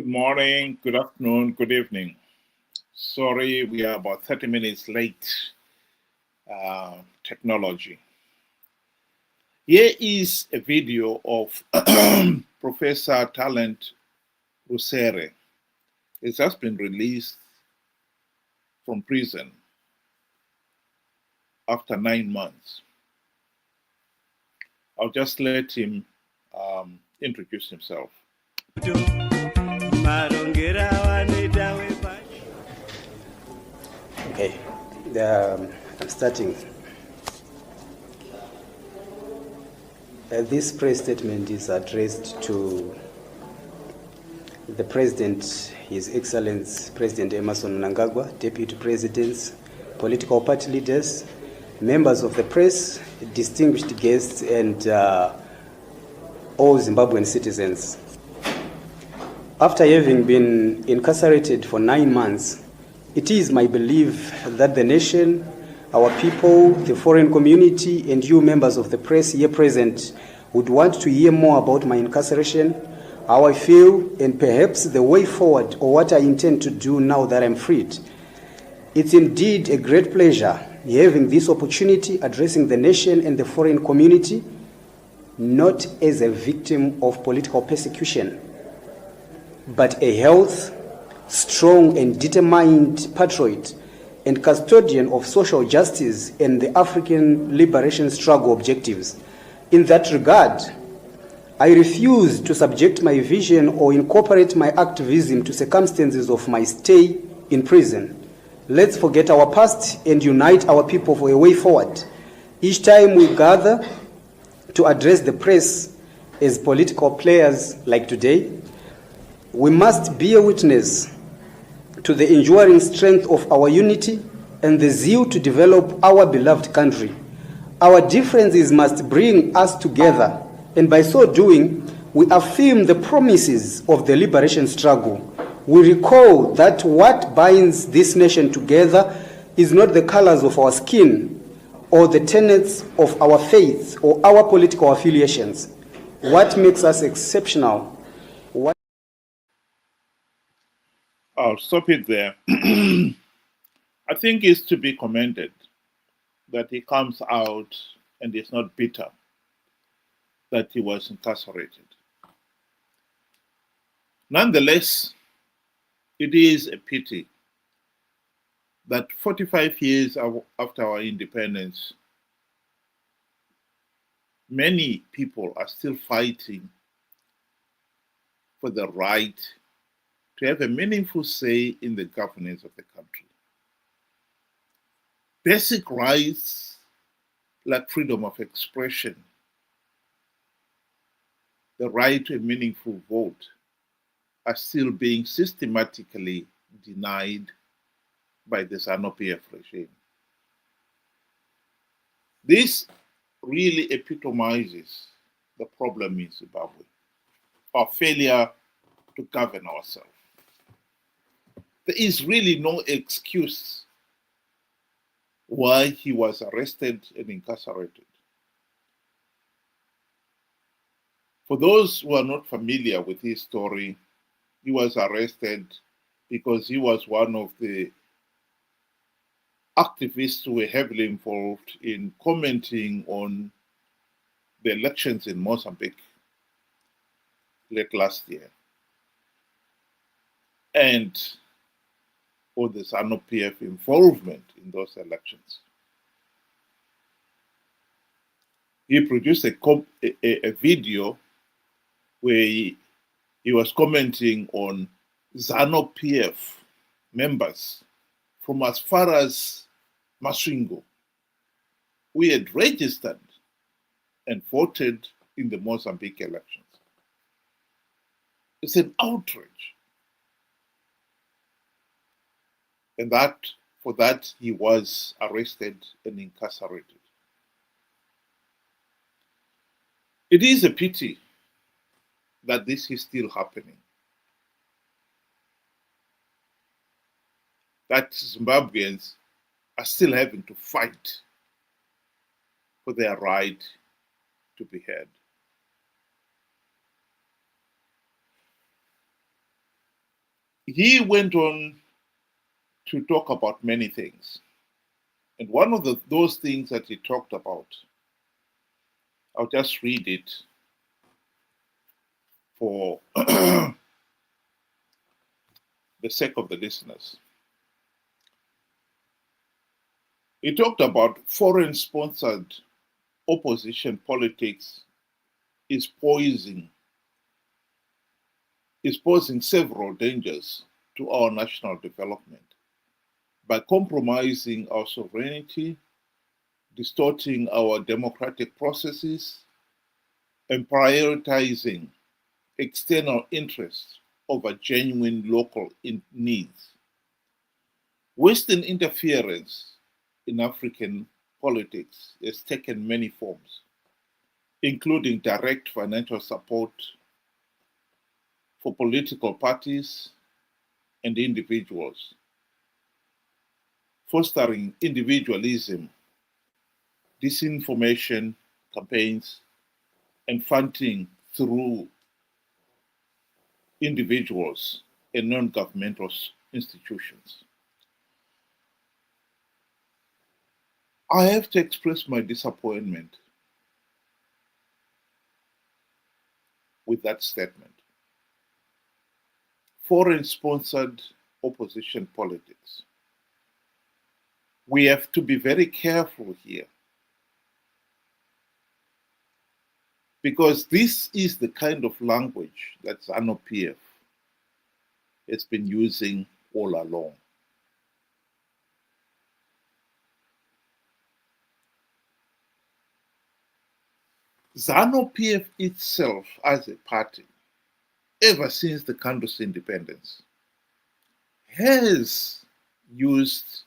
Good morning, good afternoon, good evening. Sorry, we are about 30 minutes late. Technology. Here is a video of Professor Talent Rusere. It's just been released from prison after 9 months. I'll just let him introduce himself. Okay, I'm starting. This press statement is addressed to the President, His Excellency President Emmerson Mnangagwa, Deputy Presidents, political party leaders, members of the press, distinguished guests, and all Zimbabwean citizens. After having been incarcerated for 9 months, it is my belief that the nation, our people, the foreign community, and you members of the press here present would want to hear more about my incarceration, how I feel, and perhaps the way forward or what I intend to do now that I'm freed. It's indeed a great pleasure having this opportunity addressing the nation and the foreign community, not as a victim of political persecution, but a healthy, strong and determined patriot and custodian of social justice and the African liberation struggle objectives. In that regard, I refuse to subject my vision or incorporate my activism to circumstances of my stay in prison. Let's forget our past and unite our people for a way forward. Each time we gather to address the press as political players like today, we must be a witness to the enduring strength of our unity and the zeal to develop our beloved country. Our differences must bring us together, and by so doing, we affirm the promises of the liberation struggle. We recall that what binds this nation together is not the colors of our skin or the tenets of our faith or our political affiliations. What makes us exceptional? I'll stop it there. I think it's to be commended that he comes out and is not bitter that he was incarcerated. Nonetheless, it is a pity that 45 years after our independence, many people are still fighting for the right to have a meaningful say in the governance of the country. Basic rights like freedom of expression, the right to a meaningful vote, are still being systematically denied by the ZANU-PF regime. This really epitomizes the problem in Zimbabwe, our failure to govern ourselves. There is really no excuse why he was arrested and incarcerated. For those who are not familiar with his story, he was arrested because he was one of the activists who were heavily involved in commenting on the elections in Mozambique late last year, and or the ZANU-PF involvement in those elections. He produced a video where he was commenting on ZANU-PF members from as far as Masvingo, who had registered and voted in the Mozambique elections. It's an outrage. And for that, he was arrested and incarcerated. It is a pity that this is still happening. That Zimbabweans are still having to fight for their right to be heard. he went on to talk about many things. And one of those things that he talked about, I'll just read it for the sake of the listeners. He talked about foreign-sponsored opposition politics is posing several dangers to our national development by compromising our sovereignty, distorting our democratic processes, and prioritizing external interests over genuine local needs. Western interference in African politics has taken many forms, including direct financial support for political parties and individuals, fostering individualism, disinformation campaigns, and funding through individuals and non-governmental institutions. I have to express my disappointment with that statement. Foreign-sponsored opposition politics. We have to be very careful here, because this is the kind of language that ZANU-PF has been using all along. ZANU-PF itself as a party, ever since the country's independence, has used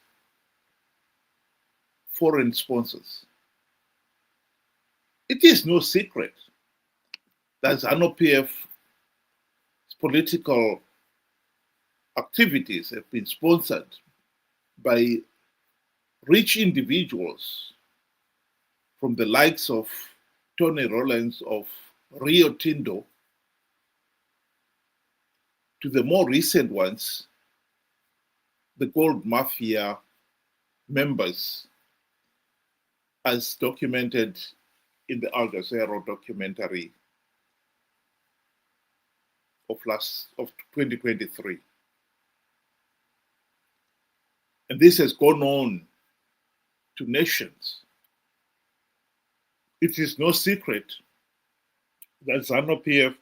foreign sponsors. It is no secret that ZANU-PF's political activities have been sponsored by rich individuals from the likes of Tony Rollins of Rio Tinto to the more recent ones, the gold mafia members, as documented in the Al Jazeera documentary of 2023. And this has gone on to nations. It is no secret that ZANU-PF,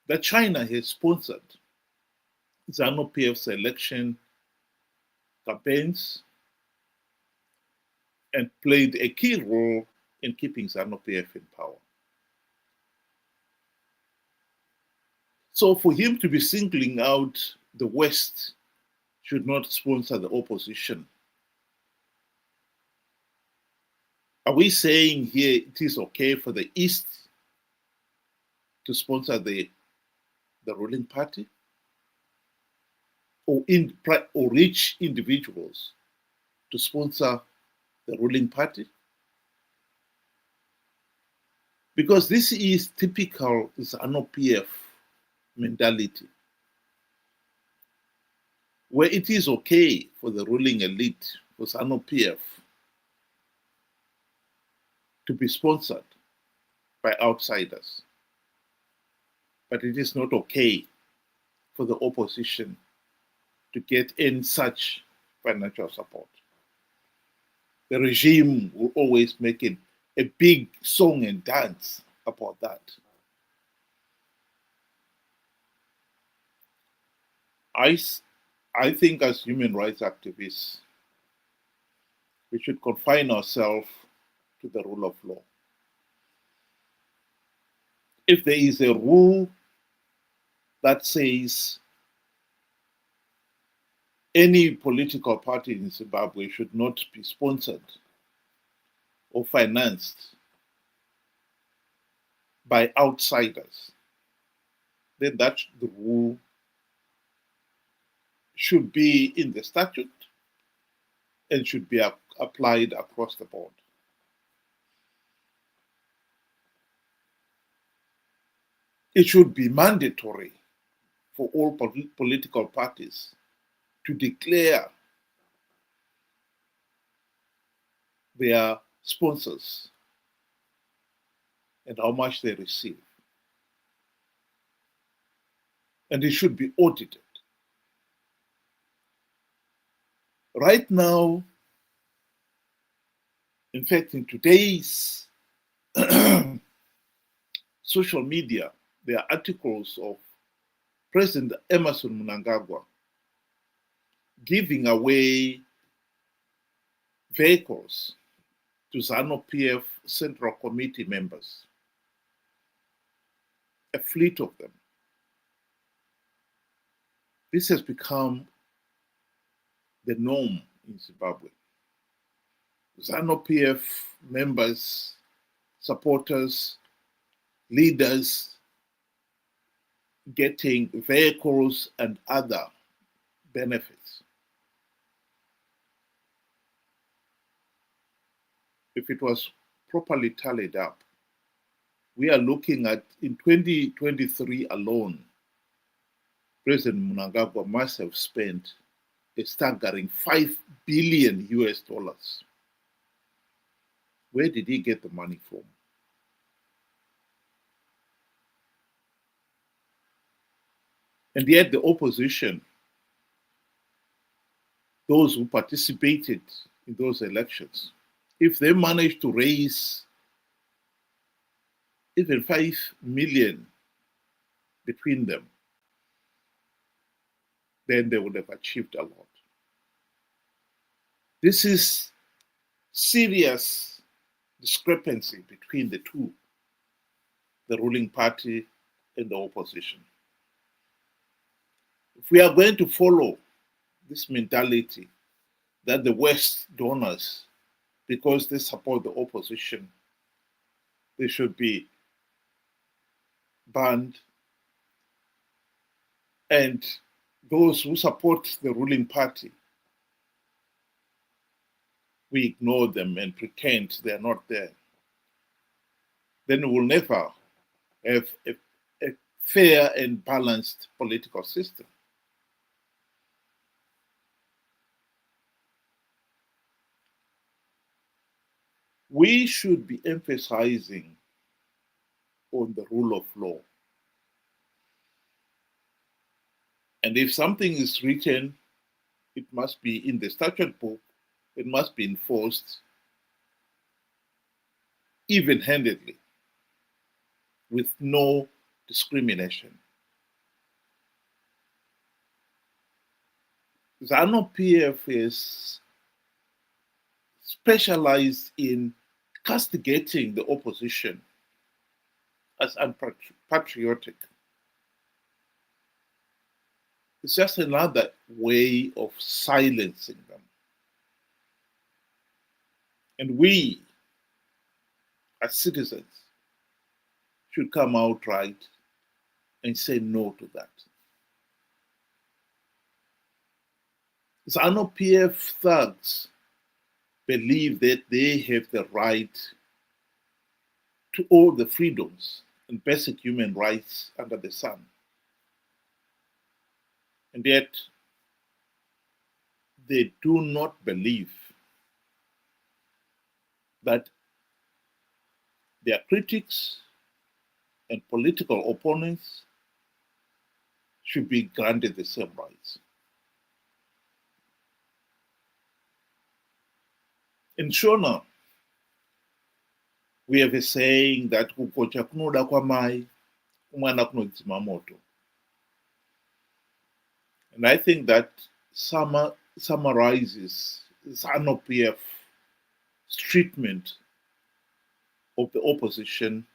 that China has sponsored ZANU-PF's election campaigns and played a key role in keeping ZANU-PF in power. So for him to be singling out the West should not sponsor the opposition. Are we saying here it is okay for the East to sponsor the ruling party? Or rich individuals to sponsor the ruling party? Because this is typical ZANU-PF mentality, where it is okay for the ruling elite, for ZANU-PF, to be sponsored by outsiders. But it is not okay for the opposition to get in such financial support. The regime will always make it a big song and dance about that. I think as human rights activists, we should confine ourselves to the rule of law. If there is a rule that says any political party in Zimbabwe should not be sponsored or financed by outsiders, then that the rule should be in the statute and should be applied across the board. It should be mandatory for all political parties to declare their sponsors and how much they receive. And it should be audited. Right now, in fact, in today's social media, there are articles of President Emmerson Mnangagwa giving away vehicles to ZANU-PF Central Committee members, a fleet of them. This has become the norm in Zimbabwe. ZANU-PF members, supporters, leaders getting vehicles and other benefits. If it was properly tallied up, we are looking at, in 2023 alone, President Mnangagwa must have spent a staggering $5 billion US. Where did he get the money from? And yet the opposition, those who participated in those elections, if they managed to raise even 5 million between them, then they would have achieved a lot. This is serious discrepancy between the two, the ruling party and the opposition. If we are going to follow this mentality that the West donors, because they support the opposition, they should be banned, and those who support the ruling party, we ignore them and pretend they're not there, then we will never have a fair and balanced political system. We should be emphasizing on the rule of law. And if something is written, it must be in the statute book, it must be enforced even-handedly, with no discrimination. ZANU-PF is specialized in castigating the opposition as unpatriotic. It's just another way of silencing them. And we, as citizens, should come out right and say no to that. ZANU-PF thugs believe that they have the right to all the freedoms and basic human rights under the sun. And yet, they do not believe that their critics and political opponents should be granted the same rights. In Shona, we have a saying that kukocha kunoda kwa mai, kumwana kunodzima moto. And I think that summarizes ZANU-PF's treatment of the opposition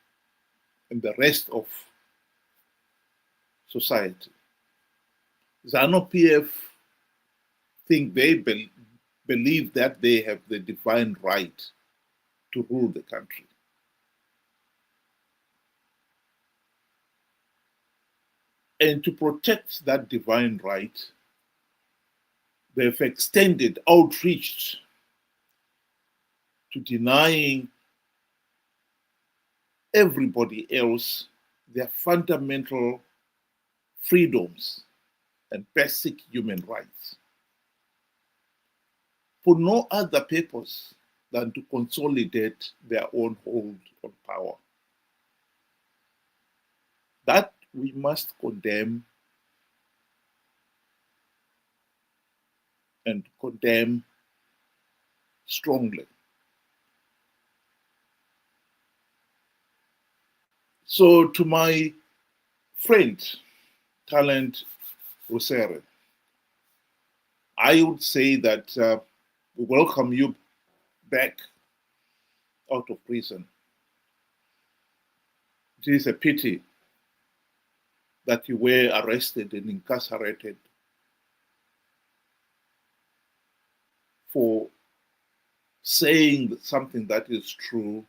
and the rest of society. ZANU-PF think they believe that they have the divine right to rule the country. And to protect that divine right, they've extended outreach to denying everybody else their fundamental freedoms and basic human rights for no other purpose than to consolidate their own hold on power. That we must condemn and condemn strongly. So to my friend, Talent Rusere, I would say that we welcome you back out of prison. It is a pity that you were arrested and incarcerated for saying something that is true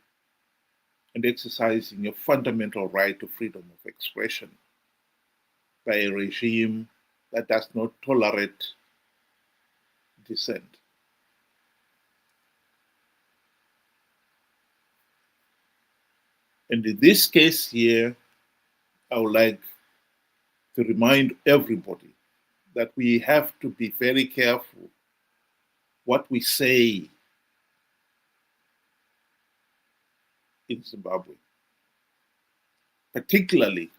and exercising your fundamental right to freedom of expression by a regime that does not tolerate dissent. And in this case here, I would like to remind everybody that we have to be very careful what we say in Zimbabwe. Particularly,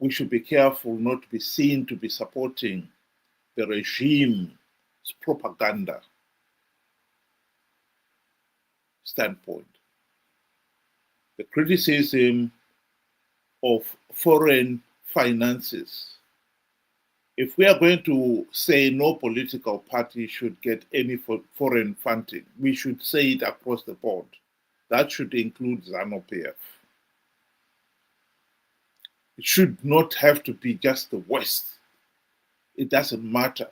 we should be careful not to be seen to be supporting the regime's propaganda standpoint. The criticism of foreign finances. If we are going to say no political party should get any foreign funding, we should say it across the board. That should include ZANU-PF. It should not have to be just the West. It doesn't matter.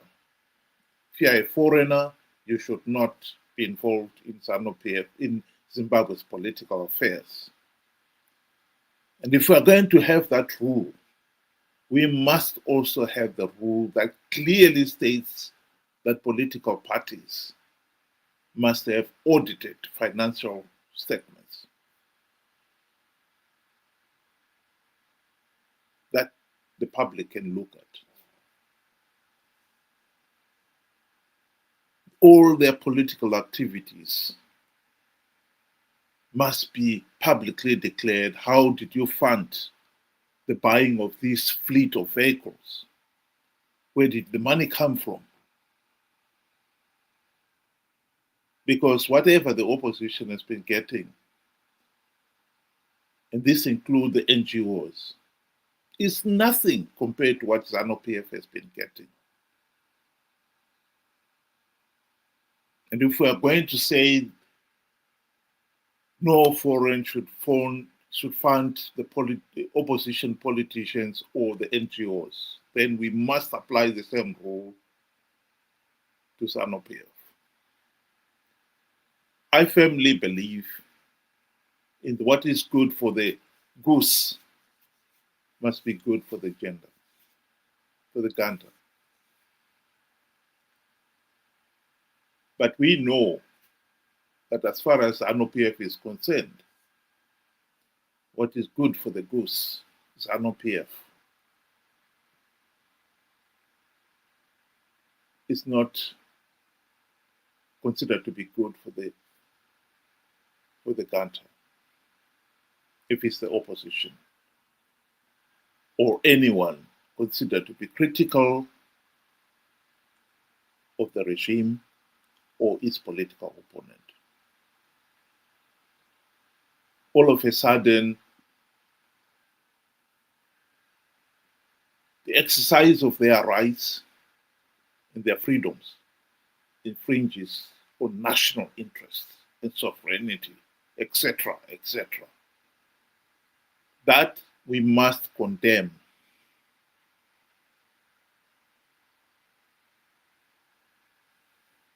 If you are a foreigner, you should not be involved in ZANU-PF, in Zimbabwe's political affairs. And if we are going to have that rule, we must also have the rule that clearly states that political parties must have audited financial statements that the public can look at. All their political activities must be publicly declared. How did you fund the buying of this fleet of vehicles? Where did the money come from? Because whatever the opposition has been getting, and this includes the NGOs, is nothing compared to what ZANU-PF has been getting. And if we are going to say no foreign should fund the opposition politicians or the NGOs, then we must apply the same rule to ZANU-PF. I firmly believe in what is good for the goose must be good for the gander. But we know that as far as ZANU-PF is concerned, what is good for the goose is ZANU-PF. Is not considered to be good for the gander, if it's the opposition or anyone considered to be critical of the regime or its political opponent. All of a sudden, the exercise of their rights and their freedoms infringes on national interests and sovereignty, etc., etc. That we must condemn.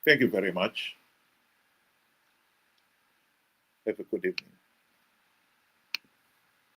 Thank you very much. Have a good evening.